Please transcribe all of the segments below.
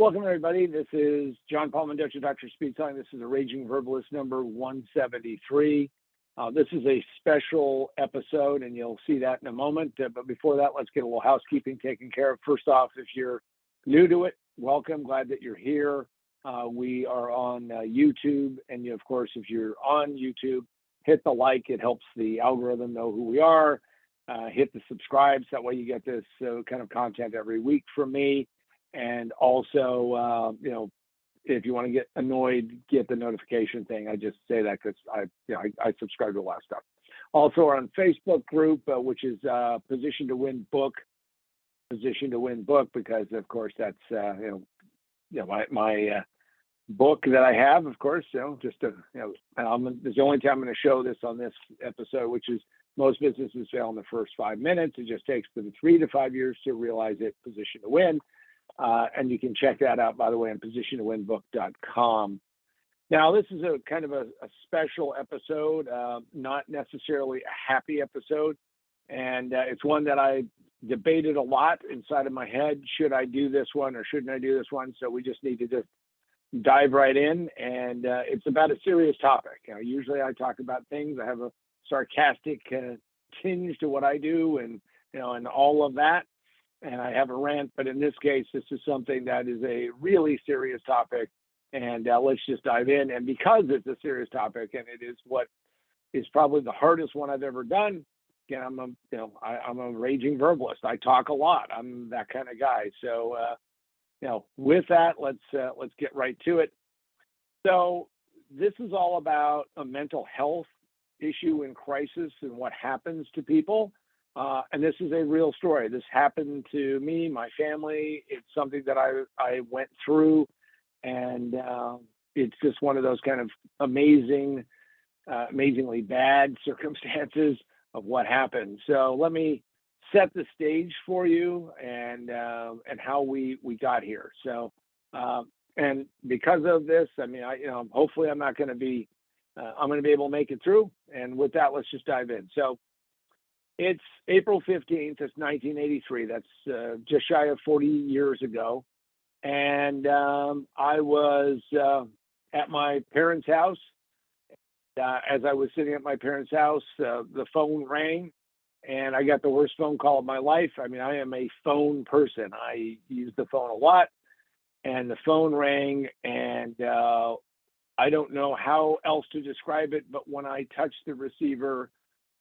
Welcome, everybody. This is John Paul Mendoza, Dr. Speed Selling. This is a Raging Verbalist number 173. This is a special episode, and you'll see that in a moment. But before that, let's get a little housekeeping taken care of. First off, if you're new to it, welcome. Glad that you're here. We are on YouTube, and of course, if you're on YouTube, hit the like. It helps the algorithm know who we are. Hit the subscribe, so that way you get this kind of content every week from me. And also, if you want to get annoyed, get the notification thing. I just say that because I subscribe to a lot of stuff. Also, our Facebook group, which is Position to Win Book, because of course that's my book that I have. Of course, this is the only time I'm going to show this on this episode, which is most businesses fail in the first 5 minutes. It just takes them 3 to 5 years to realize it. Position to Win. And you can check that out, by the way, on positiontowinbook.com. Now, this is a kind of a special episode, not necessarily a happy episode. And it's one that I debated a lot inside of my head. Should I do this one or shouldn't I do this one? So we just need to just dive right in. And it's about a serious topic. Usually I talk about things. I have a sarcastic tinge to what I do and all of that. And I have a rant, but in this case, this is something that is a really serious topic. And let's just dive in. And because it's a serious topic, and it is what is probably the hardest one I've ever done. Again, I'm a raging verbalist. I talk a lot. I'm that kind of guy. So, with that, let's get right to it. So, this is all about a mental health issue in crisis and what happens to people. And this is a real story. This happened to me, my family. It's something that I went through, and it's just one of those kind of amazingly bad circumstances of what happened. So let me set the stage for you and how we got here. So and because of this, hopefully I'm going to be able to make it through. And with that, let's just dive in. So. It's April 15th, it's 1983. That's just shy of 40 years ago. And I was at my parents' house. As I was sitting at my parents' house, the phone rang, and I got the worst phone call of my life. I am a phone person. I use the phone a lot. And the phone rang, and I don't know how else to describe it, but when I touched the receiver,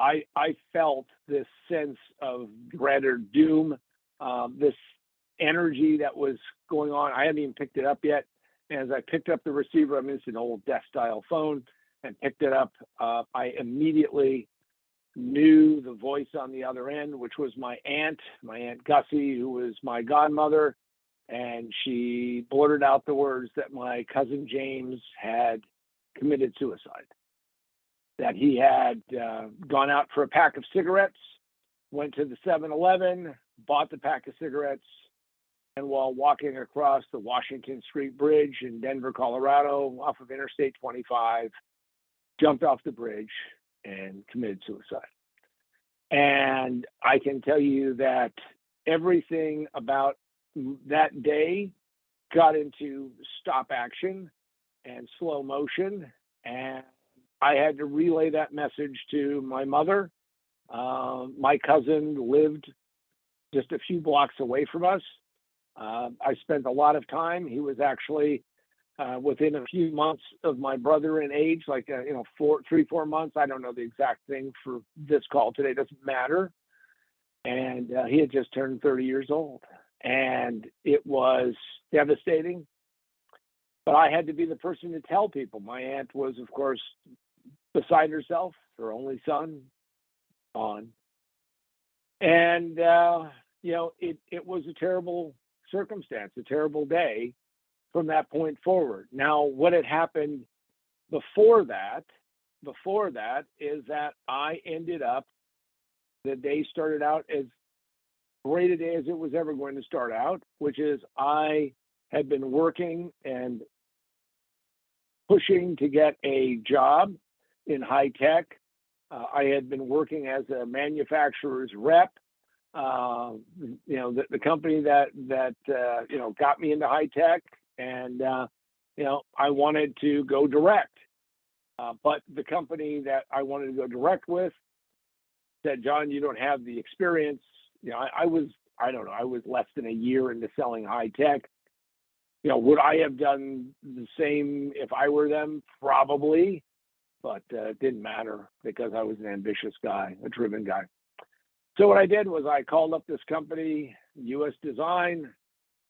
I felt this sense of dread or doom, this energy that was going on. I hadn't even picked it up yet. And as I picked up the receiver, it's an old desk-style phone, and picked it up, I immediately knew the voice on the other end, which was my Aunt Gussie, who was my godmother. And she blurted out the words that my cousin James had committed suicide. That he had gone out for a pack of cigarettes, went to the 7-Eleven, bought the pack of cigarettes, and while walking across the Washington Street Bridge in Denver, Colorado, off of Interstate 25, jumped off the bridge and committed suicide. And I can tell you that everything about that day got into stop action and slow motion, and I had to relay that message to my mother. My cousin lived just a few blocks away from us. I spent a lot of time. He was actually within a few months of my brother in age, 4 months. I don't know the exact thing for this call today. It doesn't matter. And he had just turned 30 years old. And it was devastating. But I had to be the person to tell people. My aunt was, of course, beside herself, her only son, gone. And, it was a terrible circumstance, a terrible day from that point forward. Now, what had happened before that is that I ended up, the day started out as great a day as it was ever going to start out, which is I had been working and pushing to get a job in high tech. I had been working as a manufacturer's rep the company that got me into high tech, and I wanted to go direct. But the company that I wanted to go direct with said, John, you don't have the experience. I was less than a year into selling high tech. Would I have done the same if I were them? Probably, but it didn't matter because I was an ambitious guy, a driven guy. So what I did was I called up this company, US Design.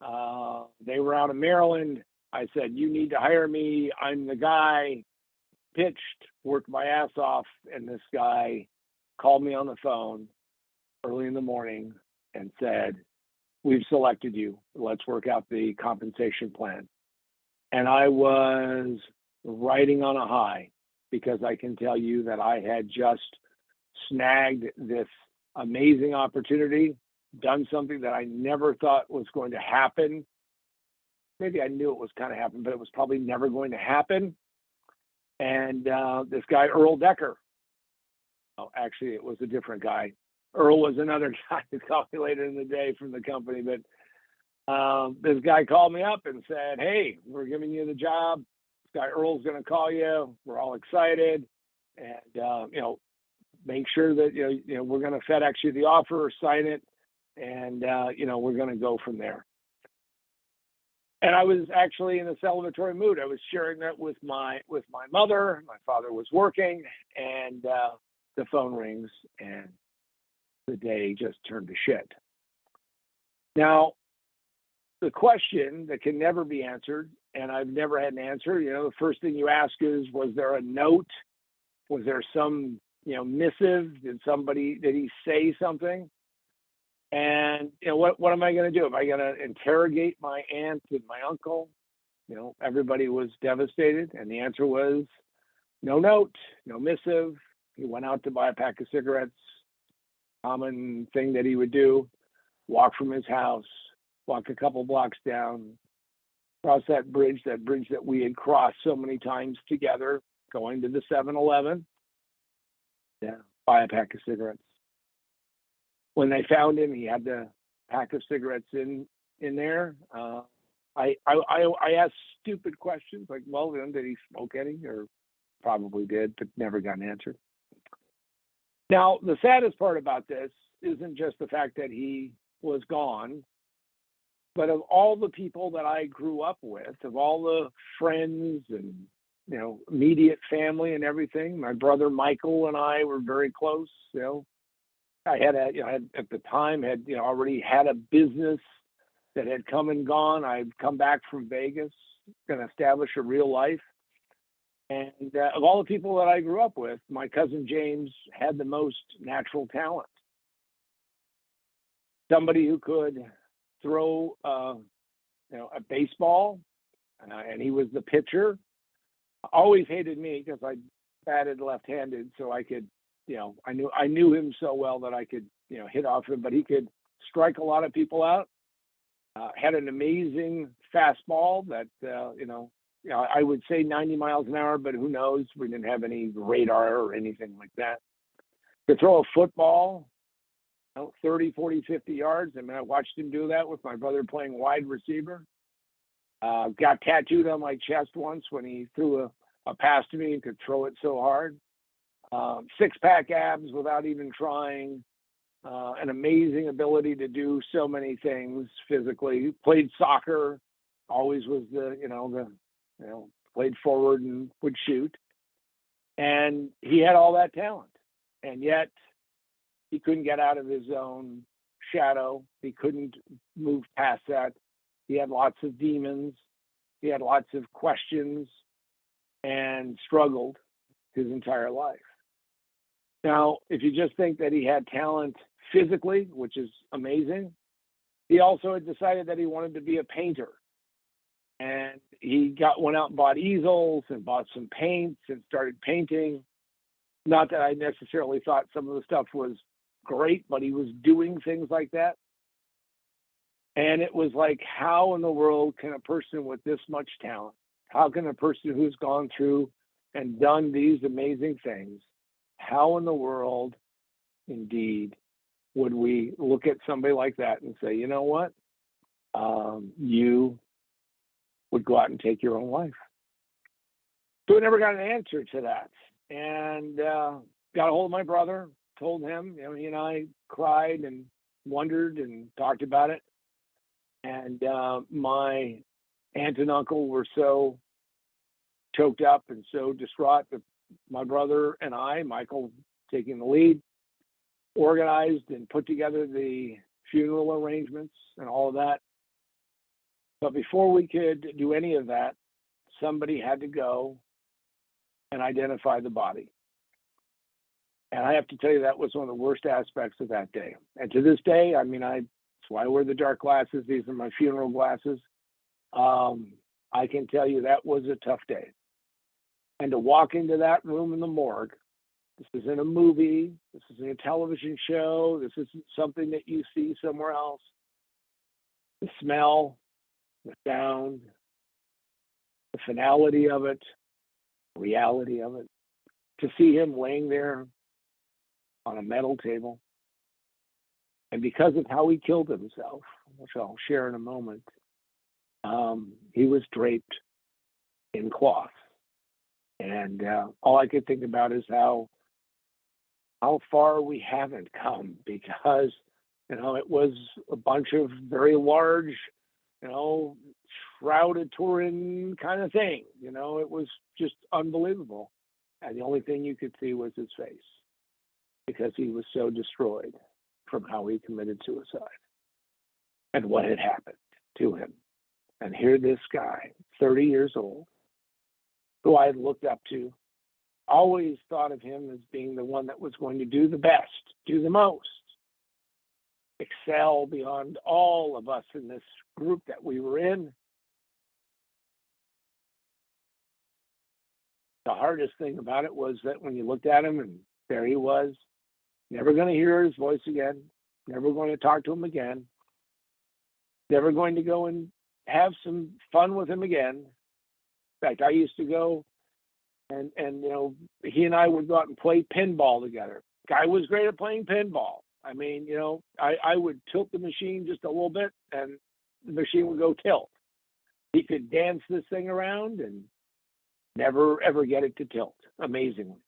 They were out of Maryland. I said, you need to hire me. I'm the guy. Pitched, worked my ass off, and this guy called me on the phone early in the morning and said, we've selected you. Let's work out the compensation plan. And I was riding on a high because I can tell you that I had just snagged this amazing opportunity, done something that I never thought was going to happen. Maybe I knew it was kind of happening, but it was probably never going to happen. And this guy, Earl Decker, actually, it was a different guy. Earl was another guy who called me later in the day from the company. But this guy called me up and said, hey, we're giving you the job. This guy Earl's going to call you. We're all excited. And, make sure that, we're going to FedEx you the offer, sign it, and, we're going to go from there. And I was actually in a celebratory mood. I was sharing that with my mother. My father was working, and the phone rings, and the day just turned to shit. Now, the question that can never be answered, and I've never had an answer, the first thing you ask is, was there a note? Was there some, missive? Did he say something? And, what am I going to do? Am I going to interrogate my aunt and my uncle? Everybody was devastated. And the answer was no note, no missive. He went out to buy a pack of cigarettes, common thing that he would do, walk from his house, walk a couple blocks down, cross that bridge that we had crossed so many times together, going to the 7-Eleven, buy a pack of cigarettes. When they found him, he had the pack of cigarettes in there. I asked stupid questions like, well, then did he smoke any? Or probably did, but never got an answer. Now, the saddest part about this isn't just the fact that he was gone, but of all the people that I grew up with, of all the friends and, immediate family and everything, my brother Michael and I were very close, I had at the time already had a business that had come and gone. I'd come back from Vegas, going to establish a real life. And of all the people that I grew up with, my cousin James had the most natural talent. Somebody who could throw, a baseball, and he was the pitcher. Always hated me because I batted left-handed, so I could. I knew him so well that I could, hit off him, but he could strike a lot of people out. Had an amazing fastball that, I would say 90 miles an hour, but who knows? We didn't have any radar or anything like that. Could throw a football, 30, 40, 50 yards. I mean, I watched him do that with my brother playing wide receiver. Got tattooed on my chest once when he threw a pass to me and could throw it so hard. Six-pack abs without even trying, an amazing ability to do so many things physically. Played soccer, always was played forward and would shoot. And he had all that talent. And yet he couldn't get out of his own shadow. He couldn't move past that. He had lots of demons. He had lots of questions and struggled his entire life. Now, if you just think that he had talent physically, which is amazing, he also had decided that he wanted to be a painter. And he went out and bought easels and bought some paints and started painting. Not that I necessarily thought some of the stuff was great, but he was doing things like that. And it was like, how in the world can a person with this much talent, how can a person who's gone through and done these amazing things, how in the world, indeed, would we look at somebody like that and say, you know what, you would go out and take your own life? So we never got an answer to that. And got a hold of my brother, told him, he and I cried and wondered and talked about it. And my aunt and uncle were so choked up and so distraught that my brother and I, Michael taking the lead, organized and put together the funeral arrangements and all of that. But before we could do any of that, somebody had to go and identify the body. And I have to tell you, that was one of the worst aspects of that day. And to this day, that's why I wear the dark glasses. These are my funeral glasses. I can tell you that was a tough day. And to walk into that room in the morgue, this isn't a movie, this isn't a television show, this isn't something that you see somewhere else. The smell, the sound, the finality of it, reality of it, to see him laying there on a metal table. And because of how he killed himself, which I'll share in a moment, he was draped in cloth. And all I could think about is how far we haven't come, because, it was a bunch of very large, shrouded Turin kind of thing. It was just unbelievable. And the only thing you could see was his face, because he was so destroyed from how he committed suicide and what had happened to him. And here this guy, 30 years old, who I had looked up to, always thought of him as being the one that was going to do the best, do the most, excel beyond all of us in this group that we were in. The hardest thing about it was that when you looked at him, and there he was, never going to hear his voice again, never going to talk to him again, never going to go and have some fun with him again. In fact, I used to go and he and I would go out and play pinball together. Guy was great at playing pinball. I would tilt the machine just a little bit and the machine would go tilt. He could dance this thing around and never ever get it to tilt, amazingly.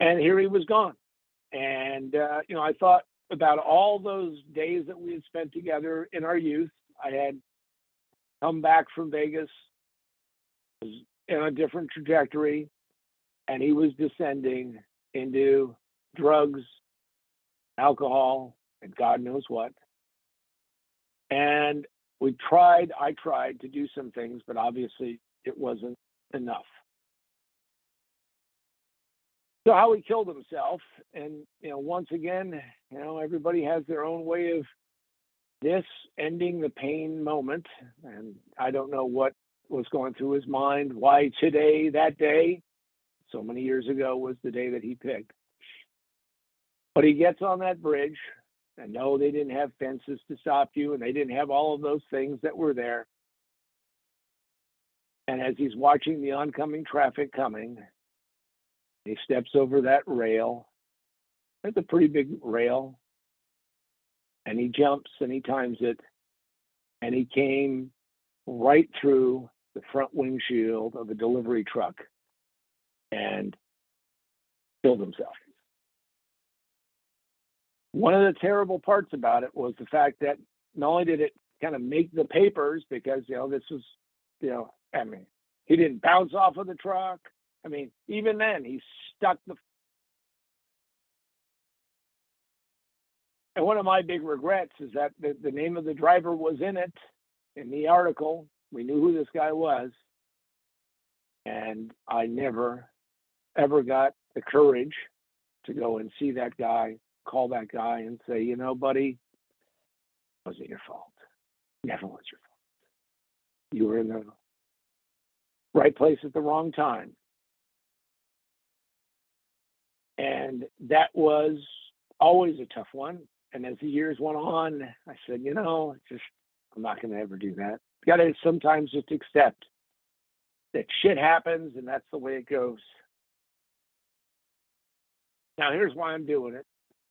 And here he was gone. And I thought about all those days that we had spent together in our youth. I had come back from Vegas, was in a different trajectory, and he was descending into drugs, alcohol, and God knows what. And I tried to do some things, but obviously it wasn't enough. So how he killed himself, and once again, everybody has their own way of this ending the pain moment, and I don't know what was going through his mind, why today, that day, so many years ago, was the day that he picked. But he gets on that bridge, and no, they didn't have fences to stop you, and they didn't have all of those things that were there. And as he's watching the oncoming traffic coming, he steps over that rail. It's a pretty big rail. And he jumps and he times it. And he came right through the front windshield of a delivery truck and killed himself. One of the terrible parts about it was the fact that not only did it kind of make the papers, because, this was, he didn't bounce off of the truck. Even then, he stuck the... And one of my big regrets is that the name of the driver was in it, in the article. We knew who this guy was. And I never, ever got the courage to go and see that guy, call that guy and say, buddy, it wasn't your fault. Never was your fault. You were in the right place at the wrong time. And that was always a tough one. And as the years went on, I said, I'm not going to ever do that. You got to sometimes just accept that shit happens, and that's the way it goes. Now, here's why I'm doing it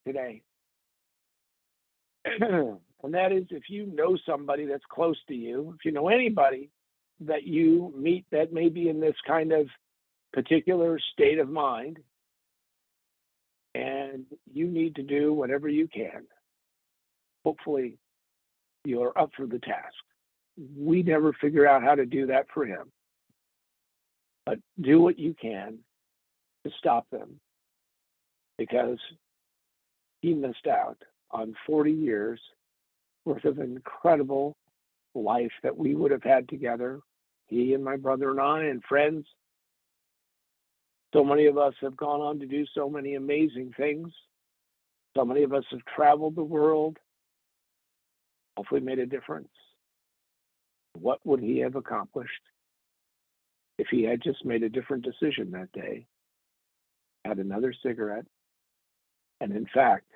today. And that is, if you know somebody that's close to you, if you know anybody that you meet that may be in this kind of particular state of mind, and you need to do whatever you can, hopefully you're up for the task. We never figure out how to do that for him, but do what you can to stop them, because he missed out on 40 years worth of incredible life that we would have had together, he and my brother and I and friends. So many of us have gone on to do so many amazing things. So many of us have traveled the world, hopefully made a difference. What would he have accomplished if he had just made a different decision that day, had another cigarette, and in fact,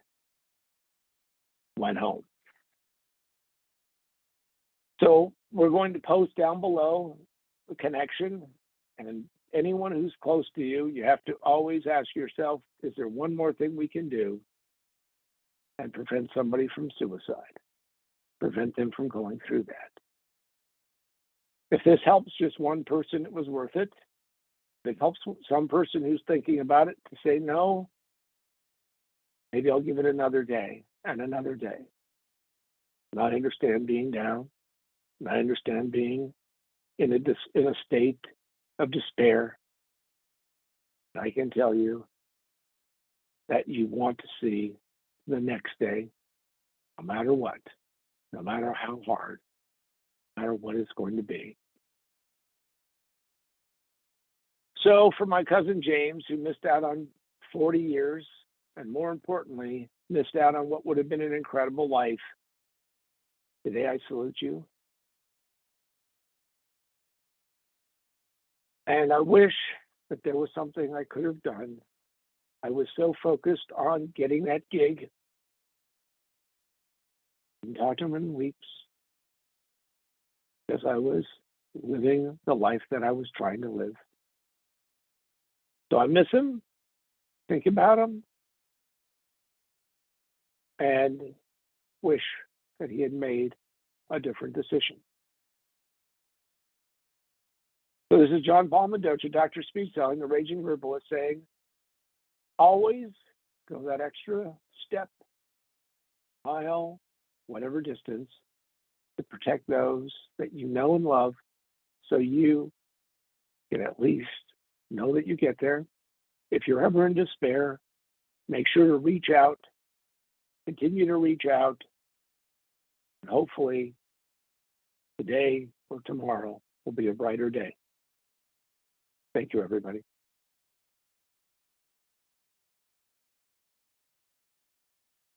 went home? So we're going to post down below the connection, and anyone who's close to you, you have to always ask yourself, is there one more thing we can do and prevent somebody from suicide, prevent them from going through that? If this helps just one person, it was worth it. If it helps some person who's thinking about it to say no, maybe I'll give it another day and another day. And I understand being down, and I understand being in a state of despair. I can tell you that you want to see the next day, no matter what, no matter how hard, no matter what it's going to be. So for my cousin James, who missed out on 40 years, and more importantly, missed out on what would have been an incredible life, today I salute you. And I wish that there was something I could have done. I was so focused on getting that gig. And talked to him in weeks, because I was living the life that I was trying to live. So I miss him, think about him, and wish that he had made a different decision. So this is John Paul Mendoza, Dr. Speed Selling, the Raging Verbalist, saying, always go that extra step, mile, whatever distance, to protect those that you know and love, so you can at least know that you get there. If you're ever in despair, make sure to reach out, continue to reach out, and hopefully today or tomorrow will be a brighter day. Thank you, everybody.